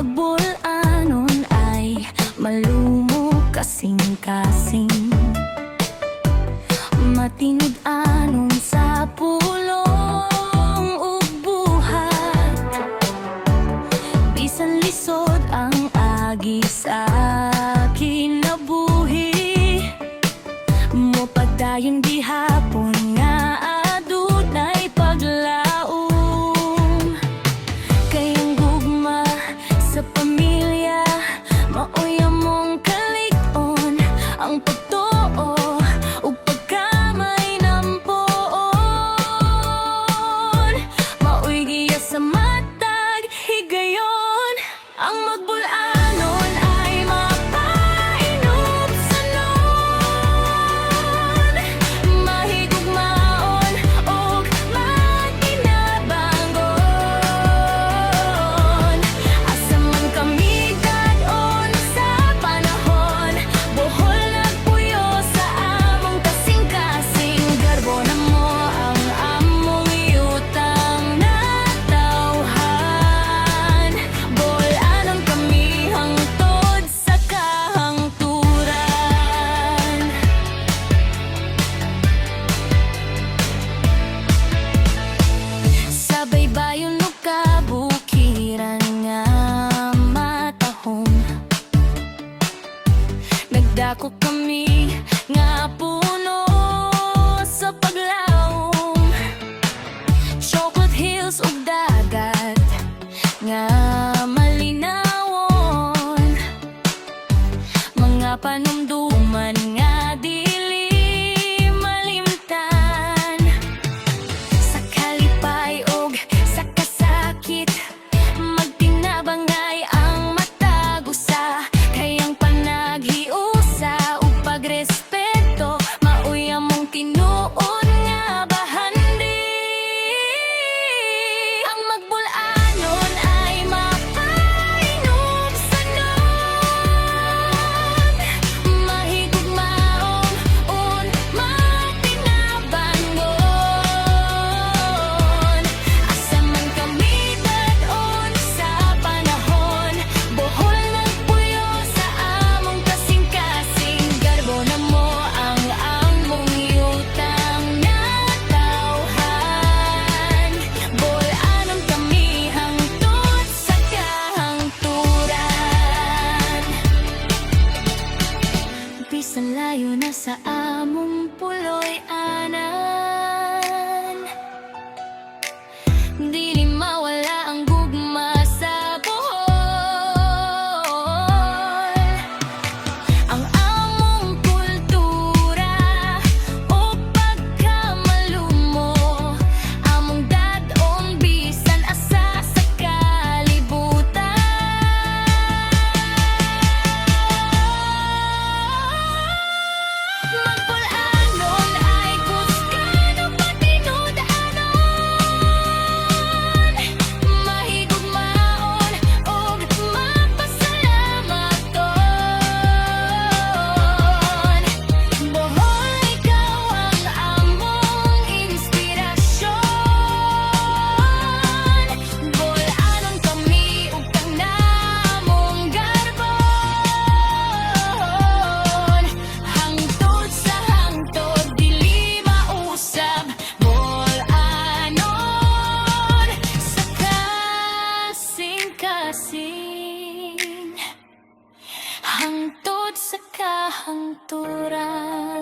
Magbulanon ay malumo kasing-kasing, matinud-anon sa pulong ug buhat. Bisan lisod ang agi sa kinabuhi, mo pagdayon gihapon nga adunay paglaom. Kayang gugma sa pamilya, maoy among kalig-on ang pagtuo ug pagkamay nampuon. Maoy giya sa matag higayon ang magbulanon ay mapainup-sanon, mahigugmaon ug magtinabangon. Asa man kami dadon sa panahon, buhol nagpuyo sa among kasing-kasing. Garbo na mo ang among yutang natawhan, bulanon kami hangtod sa kahangturan. Sa baybayon ug kabukiran nga matahom, nagdako kami nga puno sa paglaom. Chocolate hills ug dagat nga malinawon, mga panumduman nga dili malimtan. Sa kalipay ug sa kasakit, magtinabangay ang matag usa. Kayang panaghiusa ug pagrespeto, maoy among tinuod nga bahandi. Ang magbulanon ay mapainup-sanon, mahigugmaon ug magtinabangon. Asa man kami dadon sa panahon, buhol nagpuyo sa among kasing-kasing. Garbo na mo ang among yutang natawhan, bulanon kami hangtod sa kahangturan. Bisan layo na sa among puloy-anan, dili mawala ang gugma sa buhol. Ang among kultura o pagkamalumo, among dadong bisan asa sa kalibutan. Magbulanon ay kusgano patinud-anon, mahigugmaon ug magpasalamaton. Bohol, ikaw ang among inspirasyon, bulanon kami ug kang namong garbon. Hangtod sa hangtod dili mausab, bulanon sa kasing-kasing, hangtod sa kahangturan.